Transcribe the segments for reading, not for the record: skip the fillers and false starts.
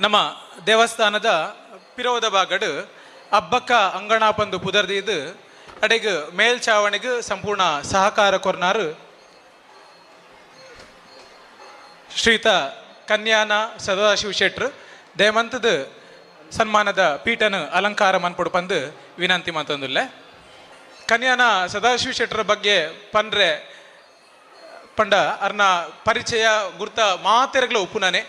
ನಮ್ಮ ದೇವಸ್ಥಾನದ ಪಿರೋದ ಬಾಗಡ್ ಹಬ್ಬಕ್ಕ ಅಂಗಣ ಪಂದು ಪುದರ್ದಿದ್ದು ಅಡೆಗ್ ಮೇಲ್ಚಾವಣಿಗೆ ಸಂಪೂರ್ಣ ಸಹಕಾರ ಕೊರ್ನಾರು ಶ್ರೀತ ಕನ್ಯಾನ ಸದಾಶಿವ ಶೆಟ್ರು ದಯಮಂತದ ಸನ್ಮಾನದ ಪೀಠನ ಅಲಂಕಾರ ಮನ್ಪಡು ಪಂದು ವಿನಂತಿ ಮಾತಂದುಲ್ಲ. ಕನ್ಯಾನ ಸದಾಶಿವ ಶೆಟ್ರ ಬಗ್ಗೆ ಪಂಡ್ರೆ ಪಂಡ ಅರ್ನ ಪರಿಚಯ ಗುರ್ತ ಮಾತೆರಗ್ಲ ಉಪ್ಪುನನೆ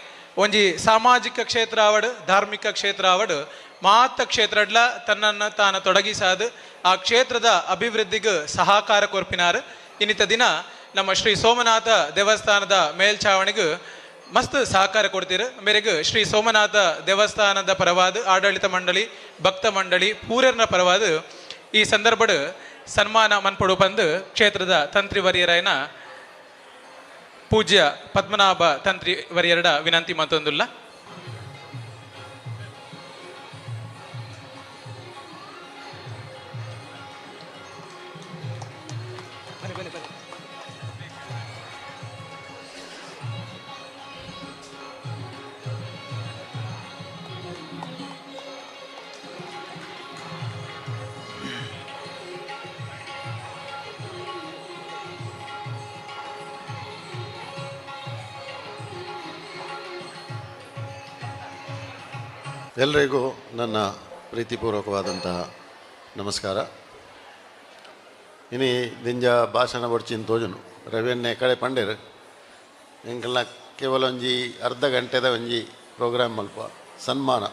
ಒಂಜಿ ಸಾಮಾಜಿಕ ಕ್ಷೇತ್ರ ಆವಡ್ ಧಾರ್ಮಿಕ ಕ್ಷೇತ್ರ ಆವಡ್ ಮಾತ ಕ್ಷೇತ್ರಡ್ಲ ತನ್ನನ್ನು ತಾನು ತೊಡಗಿಸಾದು ಆ ಕ್ಷೇತ್ರದ ಅಭಿವೃದ್ಧಿಗೆ ಸಹಕಾರ ಕೊರ್ಪಿನಾರು. ಇನ್ನಿತ ದಿನ ನಮ್ಮ ಶ್ರೀ ಸೋಮನಾಥ ದೇವಸ್ಥಾನದ ಮೇಲ್ಛಾವಣಿಗೆ ಮಸ್ತ್ ಸಹಕಾರ ಕೊಡ್ತೀರು. ಮೇರೆಗೆ ಶ್ರೀ ಸೋಮನಾಥ ದೇವಸ್ಥಾನದ ಪರವಾದ ಆಡಳಿತ ಮಂಡಳಿ ಭಕ್ತ ಮಂಡಳಿ ಪೂರರ್ನ ಪರವಾದ ಈ ಸಂದರ್ಭದ ಸನ್ಮಾನ ಮನ್ಪಡು ಬಂದು ಕ್ಷೇತ್ರದ ತಂತ್ರಿ ವರಿಯರೈನ ಪೂಜ್ಯ ಪದ್ಮನಾಭ ತಂತ್ರಿ ವರಿಯರಡ ವಿನಂತಿ ಮತ್ತೊಂದುಲ್ಲ. ಎಲ್ಲರಿಗೂ ನನ್ನ ಪ್ರೀತಿಪೂರ್ವಕವಾದಂತಹ ನಮಸ್ಕಾರ. ಇನಿ ದಿಂಜ ಭಾಷಣ ಬಡ್ಚಿನ ತೋಜನು ರವಿಯನ್ನೇ ಕಡೆ ಪಂಡೇರು ಎಂಕಲ್ನ ಕೇವಲ ಒಂಜಿ ಅರ್ಧ ಗಂಟೆದ ಒಂಜಿ ಪ್ರೋಗ್ರಾಮ್ ಮಲ್ಪ ಸನ್ಮಾನ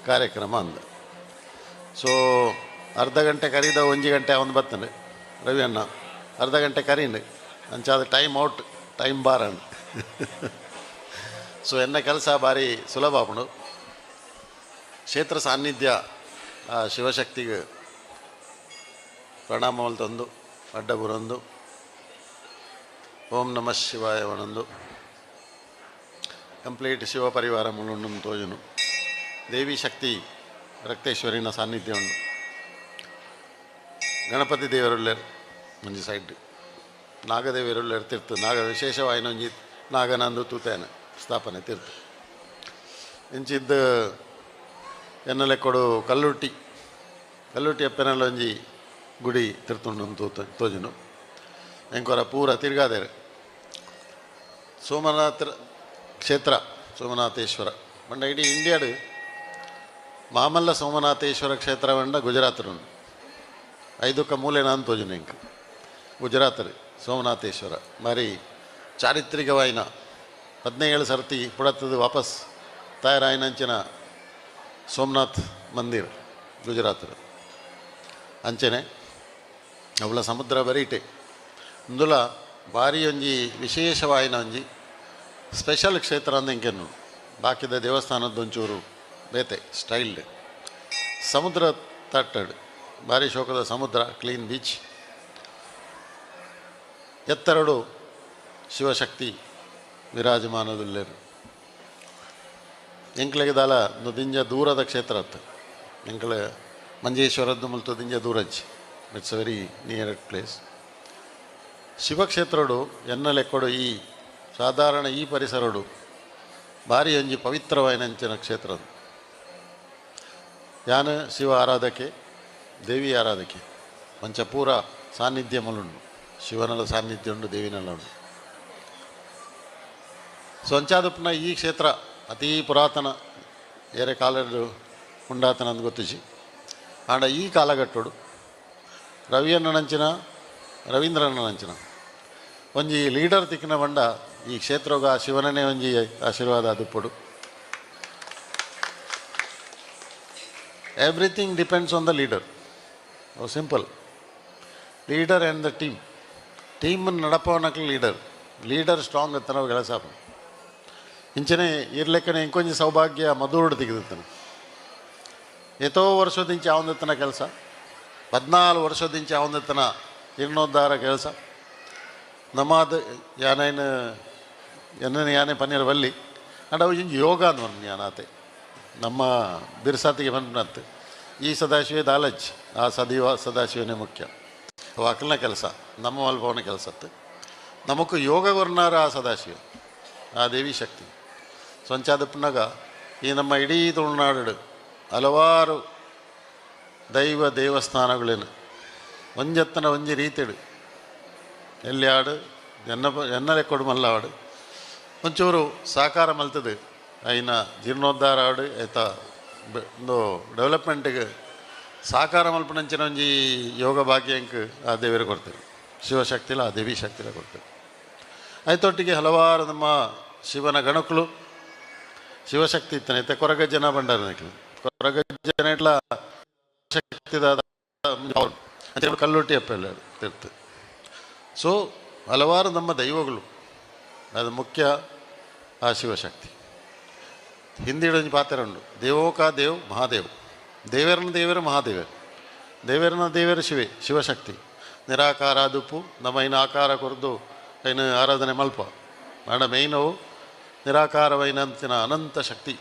ಕಾರ್ಯಕ್ರಮ ಅಂದ. ಸೊ ಅರ್ಧ ಗಂಟೆ ಕರೀದ ಒಂಜಿ ಗಂಟೆ ಅವನು ಬರ್ತಂಡು ರವಿಯನ್ನ ಅರ್ಧ ಗಂಟೆ ಕರೀಂಡು ಅಂಚಾದ ಟೈಮ್ ಔಟ್ ಟೈಮ್ ಬಾರ್ ಅಂಡು. ಸೊ ಎನ್ನ ಕೆಲಸ ಭಾರಿ ಸುಲಭ ಆಪುಂಡು. ಕ್ಷೇತ್ರ ಸಾನ್ನಿಧ್ಯ ಆ ಶಿವಶಕ್ತಿಗೆ ಪ್ರಣಾಮವಲ್ ತಂದು ಅಡ್ಡ ಬುರಂದು ಓಂ ನಮಃ ಶಿವಾಯ ಒಣಂದು ಕಂಪ್ಲೀಟ್ ಶಿವ ಪರಿವಾರ ಮುಳುಂಡು ತೋಜನು ದೇವಿ ಶಕ್ತಿ ರಕ್ತೇಶ್ವರಿನ ಸಾನ್ನಿಧ್ಯ ಉಂಡು. ಗಣಪತಿ ದೇವರುಳ್ಳೇರು ಒಂಜಿ ಸೈಡ್ ನಾಗದೇವರುಳ್ಳೇರು ತಿರ್ತು ನಾಗ ವಿಶೇಷವಾಯಿನ ಒಂಜಿ ನಾಗನಂದು ತೂತೇನ ಸ್ಥಾಪನೆ ತಿರ್ತು ಇಂಚಿದ್ದು ಎನ್ನಲೆ ಕೊಡು ಕಲ್ಲುಟ್ಟಿ ಎಪ್ಪೆನಲ್ಲ ಒಂಜಿ ಗುಡಿ ತಿರ್ತುಂಡು ತೋಜನು ಎಂಕೊರ ಪೂರ ತಿರ್ಗಾದೇರೆ ಸೋಮನಾಥ ಕ್ಷೇತ್ರ ಸೋಮನಾಥೇಶ್ವರ ಬಂಡ ಇಡೀ ಇಂಡಿಯಾಡು ಮಾಮಲ್ಲ ಸೋಮನಾಥೇಶ್ವರ ಕ್ಷೇತ್ರ ಬಂಡ ಗುಜರಾತ್ರುಂಡು 5 ಮೂಲೆನ ಅಂತ ತೋಜನು ಎಂಕ್ ಗುಜರಾತ್ ಸೋಮನಾಥೇಶ್ವರ ಮಾರಿ ಚಾರಿತ್ರಿಕವಾಯಿನ 17 ಸರ್ತಿ ಪುಡತ್ತದು ವಾಪಸ್ ತಯಾರಾಯಿನಂಚಿನ ಸೋಮನಾಥ್ ಮಂದಿರ್ ಗುಜರಾತ್ ಅಂಚನೆ ಅವಳ ಸಮುದ್ರ ಬರೀಟೆ ಇಂದುಲ ಭಾರಿ ಒಂಜಿ ವಿಶೇಷವಾಯಿನ ಒಂಜಿ ಸ್ಪೆಷಲ್ ಕ್ಷೇತ್ರ ಅಂದ ಎಂಕೆನ್ನು ಬಾಕಿದ ದೇವಸ್ಥಾನದ ಒಂಚೂರು ಬೇತೆ ಸ್ಟೈಲ್ಡ್ ಸಮುದ್ರ ತಟ್ಟಡ್ ಭಾರಿ ಶೋಕದ ಸಮುದ್ರ ಕ್ಲೀನ್ ಬೀಚ್ ಎತ್ತರಡು ಶಿವಶಕ್ತಿ ವಿರಾಜಮಾನದುಲ್ಲೇರು ಎಂಕ್ಲೆಗೆ ದಾಲ ದಿಂಜ ದೂರದ ಕ್ಷೇತ್ರ ಅತ್ತ ಎಂಕ್ಲ ಮಂಜೇಶ್ವರದ್ದು ಮುಲ್ತು ದಿಂಜ ದೂರಜ್ಜಿ it's a very near place. ಶಿವಕ್ಷೇತ್ರಡು ಎನ್ನಲೆಕ್ಕೊಡು ಈ ಸಾಧಾರಣ ಈ ಪರಿಸರಡು ಭಾರಿ ಒಂಜಿ ಪವಿತ್ರವಾಯಿನಂಚಿನ ಕ್ಷೇತ್ರ ಯಾನ ಶಿವ ಆರಾಧಕೆ ದೇವಿ ಆರಾಧಕೆ ಪಂಚಪೂರ ಸಾನ್ನಿಧ್ಯ ಮಲುಂಡು ಶಿವನಲ್ಲ ಸಾನ್ನಿಧ್ಯ ಉಂಡು ದೇವಿನಲ್ಲ ಉಂಡು. ಸೊ ಅಂಚಾದಪ್ಪನ ಈ ಕ್ಷೇತ್ರ ಅತೀ ಪುರಾತನ ಏರೆ ಕಾಲಡು ಉಂಡಾತನ ಅಂತ ಗೊತ್ತಿಸಿ ಆಂಡ ಈ ಕಾಲಘಟ್ಟಡು ರವೀಂದ್ರನಂಚಿನ ಒಂಜಿ ಲೀಡರ್ ತಿಕ್ಕಿನ ಬಂಡ ಈ ಕ್ಷೇತ್ರಗ ಶಿವನನೇ ಒಂಜಿ ಆಶೀರ್ವಾದ ಅದುಪ್ಪಡು. Everything depends on the leader. Simple leader and the ಟೀಮನ್ನು ನಡಪವನಕ್ಕೆ ಲೀಡರ್ ಸ್ಟ್ರಾಂಗ್ ಅಂತ ನಾವು ಕೆಲಸ ಇಂಚನೆ ಇರ್ಲೆಕ್ಕನೆ ಇಂಕೊಂಜಿ ಸೌಭಾಗ್ಯ ಮಧುರುಡು ತೆಗೆದಿತ್ತಾನೆ ಎತೋ ವರ್ಷದಿಂಚೆ ಅವಂದತ್ತನ ಕೆಲಸ 14 ವರ್ಷದಿಂಚೆ ಅವಂದತ್ತನ ಜೀರ್ಣೋದ್ಧಾರ ಕೆಲಸ ನಮಾದ ಯಾನೇ ಪನ್ನೀರ ಬಲ್ಲಿ ಅಂಡ್ ಅವು ಇಂಜಿ ಯೋಗ ಅಂದ್ ಯಾನಾತೆ ನಮ್ಮ ಬಿರ್ಸಾತಿಗೆ ಬಂದಂತೆ ಈ ಸದಾಶಿವೇ ದಾಲಜ್ ಆ ಸದಾಶಿವನೇ ಮುಖ್ಯ ಅವು ಅಕ್ಕಲ್ನ ಕೆಲಸ ನಮ್ಮ ಮಲ್ಪವನ ಕೆಲಸತ್ತು ನಮಕು ಯೋಗ ವರ್ಣಾರ ಆ ಸದಾಶಿವ ಆ ದೇವಿ ಶಕ್ತಿ. ಸೊ ಅಂಚಾದಪ್ಪನಾಗ ಈ ನಮ್ಮ ಇಡೀ ತುಳುನಾಡು ಹಲವಾರು ದೈವ ದೇವಸ್ಥಾನಗಳೇನು ಒಂಜತ್ತನ ಒಂಜಿ ರೀತಿಡು ಎಲ್ಲಿ ಆಡು ಎನ್ನರೆ ಕೊಡು ಮಲ್ಲ ಆಡು ಒಂಚೂರು ಸಾಕಾರ ಮಲ್ತದು ಐನ ಜೀರ್ಣೋದ್ಧಾರ ಆಡು ಆಯ್ತ ಒಂದು ಡೆವಲಪ್ಮೆಂಟಿಗೆ ಸಾಕಾರ ಮಲ್ಪನಂಚಿನ ಒಂಜಿ ಯೋಗ ಭಾಗ್ಯಂಕ್ ಆ ದೇವರಿಗೆ ಕೊಡ್ತೇವೆ ಶಿವಶಕ್ತಿಲ ಆ ದೇವಿ ಶಕ್ತಿಲ ಕೊಡ್ತೇವೆ ಆಯ್ತೊಟ್ಟಿಗೆ ಹಲವಾರು ನಮ್ಮ ಶಿವನ ಗಣಕಲು ಶಿವಶಕ್ತಿ ಇತ್ತಾನೆ ಐತೆ ಕೊರಗಜ್ಜನ ಬಂಡಾರ ಕೊರಗಜ್ಜನ ಇಟ್ಲ ಶಕ್ತಿದ ಕಲ್ಲೊಟ್ಟಿ ಅಪ್ಪೆಲ್ಲ ತಿರ್ತು ಸೊ ಹಲವಾರು ನಮ್ಮ ದೈವಗಳು ಅದು ಮುಖ್ಯ ಆ ಶಿವಶಕ್ತಿ ಹಿಂದಿಡೊಂದು ಪಾತ್ರ ಉಂಡು ದೇವೋಕಾ ದೇವ್ ಮಹಾದೇವ್ ದೇವರನ ದೇವರು ಮಹಾದೇವರು ದೇವರನ ದೇವರು ಶಿವಶಕ್ತಿ ನಿರಾಕಾರ ದುಪ್ಪು ನಮ್ಮ ಇನ್ನು ಆಕಾರ ಕೊರದು ಇನ್ನು ಆರಾಧನೆ ಮಲ್ಪ ಮಾಡ ಮೈನವು ನಿರಾಕಾರವೈನಂಚಿನ ಅನಂತ ಶಕ್ತಿ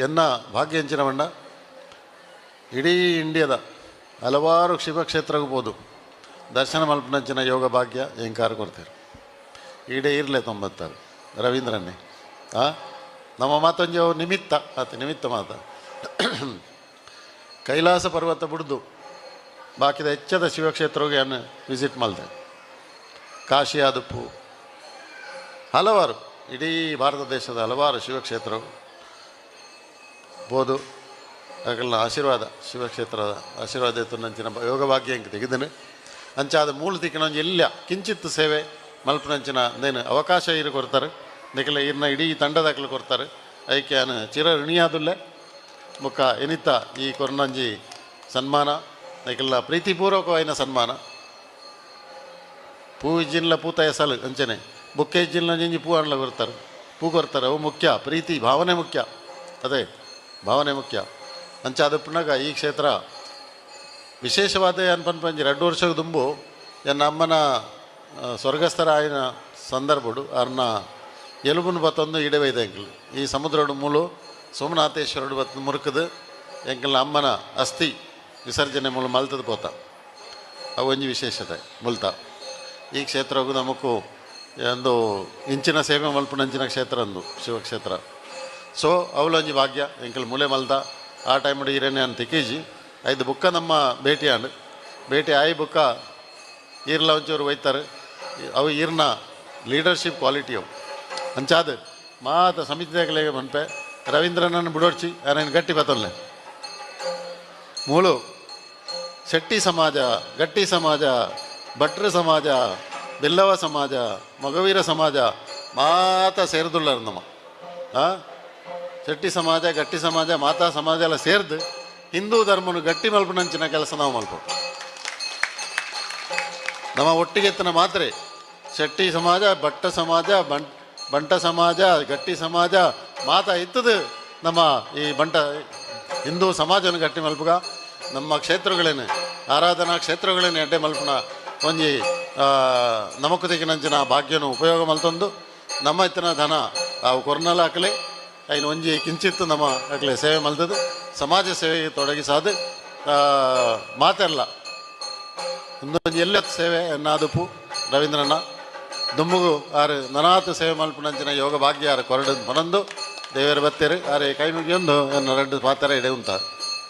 ಎನ್ನ ಭಾಗ್ಯಂಚಿನ ಬಣ್ಣ ಇಡೀ ಇಂಡಿಯಾದ ಹಲವಾರು ಶಿವಕ್ಷೇತ್ರಗ್ಬೋದು ದರ್ಶನ ಮಲ್ಪನಂಚಿನ ಯೋಗ ಭಾಗ್ಯ ಎಂಕಾರ ಕೊಡ್ತಾರೆ ಈಡೇ ಇರಲೇ 96 ರವೀಂದ್ರನ್ನೇ ನಮ್ಮ ಮಾತೊಂಜಿ ನಿಮಿತ್ತ ಆತ ನಿಮಿತ್ತ ಮಾತ ಕೈಲಾಸ ಪರ್ವತ ಬಿಡ್ದು ಬಾಕಿದ ಹೆಚ್ಚದ ಶಿವಕ್ಷೇತ್ರಗೆ ಅನ್ನು ವಿಸಿಟ್ ಮಾಡಿದೆ ಕಾಶಿ ಆದುಪ್ಪು ಹಲವಾರು ಇಡೀ ಭಾರತ ದೇಶದ ಹಲವಾರು ಶಿವಕ್ಷೇತ್ರಗಳು ಬೋದು ಅದಕ್ಕೆಲ್ಲ ಆಶೀರ್ವಾದ ಶಿವಕ್ಷೇತ್ರದ ಆಶೀರ್ವಾದ ಇತ್ತು ನಂಚಿನ ಯೋಗ ಭಾಗ್ಯ ಹಿಂಗೆ ತೆಗೆದನು ಅಂಚಾದ ಮೂಲ ತಿಕ್ಕಿನೊಂದು ಎಲ್ಲ ಕಿಂಚಿತ್ ಸೇವೆ ಮಲ್ಪನಂಚಿನ ಅಂದೇನು ಅವಕಾಶ ಇರು ಕೊಡ್ತಾರೆ ಅದಕ್ಕೆಲ್ಲ ಇರ್ನ ಇಡೀ ತಂಡದಾಗಲು ಕೊಡ್ತಾರೆ ಅದಕ್ಕೆ ನಾನು ಚಿರ ಋಣಿಯಾದುಲ್ಲೆ ಮುಖ ಎನಿತ ಈ ಕೊರ್ನಂಜಿ ಸನ್ಮಾನ ಅದಕ್ಕೆಲ್ಲ ಪ್ರೀತಿಪೂರ್ವಕವಾದ ಸನ್ಮಾನ ಪೂ ಇಜ್ಜಿನ್ಲ ಪೂತ ಎಸಲು ಅಂಚನೆ ಬುಕ್ಕೆ ಇಜ್ಜಿನ್ಲ ನಿಂಜಿ ಪೂ ಹಣ್ಣ ಕೊಡ್ತಾರೆ ಪೂ ಕೊಡ್ತಾರೆ ಅವು ಮುಖ್ಯ ಪ್ರೀತಿ ಭಾವನೆ ಮುಖ್ಯ ಅದೇ ಭಾವನೆ ಮುಖ್ಯ ಅಂಚಾದ ಪುನಗ ಈ ಕ್ಷೇತ್ರ ವಿಶೇಷವಾದ ಅನ್ಪನ್ಪಂಜಿ 2 ವರ್ಷಕ್ಕೆ ದುಂಬು ಎನ್ನ ಅಮ್ಮನ ಸ್ವರ್ಗಸ್ಥರ ಆಯ್ನ ಸಂದರ್ಭಡು ಅವ್ರನ್ನ ಎಲುಬುನು ಬತ್ತೊಂದು ಇಡವೈದೆ ಎಂಕಲ್ ಈ ಸಮುದ್ರಡು ಮೂಲು ಸೋಮನಾಥೇಶ್ವರಡು ಬತ್ತು ಮುರುಕದು ಎಂಕಲ್ನ ಅಮ್ಮನ ಅಸ್ಥಿ ವಿಸರ್ಜನೆ ಮೂಲ ಮಲ್ತದ ಪೋತ ಅವು ಒಂಜಿ ವಿಶೇಷತೆ ಮುಲ್ತ ಈ ಕ್ಷೇತ್ರಗೂ ನಮಗೂ ಒಂದು ಇಂಚಿನ ಸೇವೆ ಮಲ್ಪನಂಚಿನ ಕ್ಷೇತ್ರ ಅಂದು ಶಿವಕ್ಷೇತ್ರ ಸೊ ಅವಲೊಂಜಿ ಭಾಗ್ಯ ಎಂಕಲ್ ಮೂಲೆ ಮಲ್ತ ಆ ಟೈಮ್ ಇರೇನೆ ಅಂತ ತಿಕ್ಕೀಜಿ 5 ಬುಕ್ಕ ನಮ್ಮ ಭೇಟಿ ಆಂಡು ಭೇಟಿ ಆಯಿ ಬುಕ್ಕ ಈರ್ಲ ಒಂಚೂರು ಒಯ್ತಾರೆ ಅವು ಈರ್ನ ಲೀಡರ್ಶಿಪ್ ಕ್ವಾಲಿಟಿ ಅವು ಅಂಚಾದ ಮಾತ ಸಮಿತಿದಾಗಲೇ ಮನ್ಪೆ ರವೀಂದ್ರನನ್ನು ಬಿಡೋಡ್ಚಿ ಯಾರೇನು ಗಟ್ಟಿ ಬತ್ತಲ್ಲೇ ಮೂಳು ಶೆಟ್ಟಿ ಸಮಾಜ ಗಟ್ಟಿ ಸಮಾಜ ಭಟ್ರ ಸಮಾಜ ಬೆಲ್ಲವ ಸಮಾಜ ಮಗವೀರ ಸಮಾಜ ಮಾತ ಸೇರಿದುಳ್ಳರು ನಮ್ಮ ಶೆಟ್ಟಿ ಸಮಾಜ ಗಟ್ಟಿ ಸಮಾಜ ಮಾತಾ ಸಮಾಜ ಎಲ್ಲ ಸೇರಿದು ಹಿಂದೂ ಧರ್ಮನು ಗಟ್ಟಿ ಮಲ್ಪನಂಚಿನ ಕೆಲಸ ನಾವು ಮಲ್ಪ ನಮ್ಮ ಒಟ್ಟಿಗೆತ್ತನ ಮಾತ್ರೆ ಶೆಟ್ಟಿ ಸಮಾಜ ಭಟ್ಟ ಸಮಾಜ ಬಂಟ ಸಮಾಜ ಗಟ್ಟಿ ಸಮಾಜ ಮಾತಾ ಇತ್ತದು ನಮ್ಮ ಈ ಬಂಟ ಹಿಂದೂ ಸಮಾಜನ ಗಟ್ಟಿ ಮಲ್ಪಗ ನಮ್ಮ ಕ್ಷೇತ್ರಗಳೇನು ಆರಾಧನಾ ಕ್ಷೇತ್ರಗಳೇನು ಎಡ್ಡೆ ಮಲ್ಪನ ಒಂಜಿ ನಮಕು ತೆಗಿನಂಚಿನ ಭಾಗ್ಯನು ಉಪಯೋಗ ಮಲ್ತೊಂದು ನಮ್ಮ ಇತ್ತಿನ ಧನ ಅವು ಕೊರ್ನಲ ಹಾಕಲೆ ಐನು ಒಂಜಿ ಕಿಂಚಿತ್ತು ನಮ್ಮ ಹಾಕಲೆ ಸೇವೆ ಮಲ್ತದು ಸಮಾಜ ಸೇವೆಗೆ ತೊಡಗಿಸಾದು ಮಾತೆಲ್ಲ ಒಂದೊಂದು ಎಲ್ಲ ಸೇವೆ ಎನ್ನಾದುಪು ರವೀಂದ್ರನ ದುಮ್ಮುಗು ಆರು ನನಾತು ಸೇವೆ ಮಲ್ಪನಂಚಿನ ಯೋಗ ಭಾಗ್ಯ ಆರು ಕೊರಡು ಮನೊಂದು ದೇವರ ಬತ್ತೇರು ಆರೆ ಕೈ ಮುಗಿಯೊಂದು ಎನ್ನ 2 ಪಾತ್ರ ಇಡೆ ಉಂಟಾರು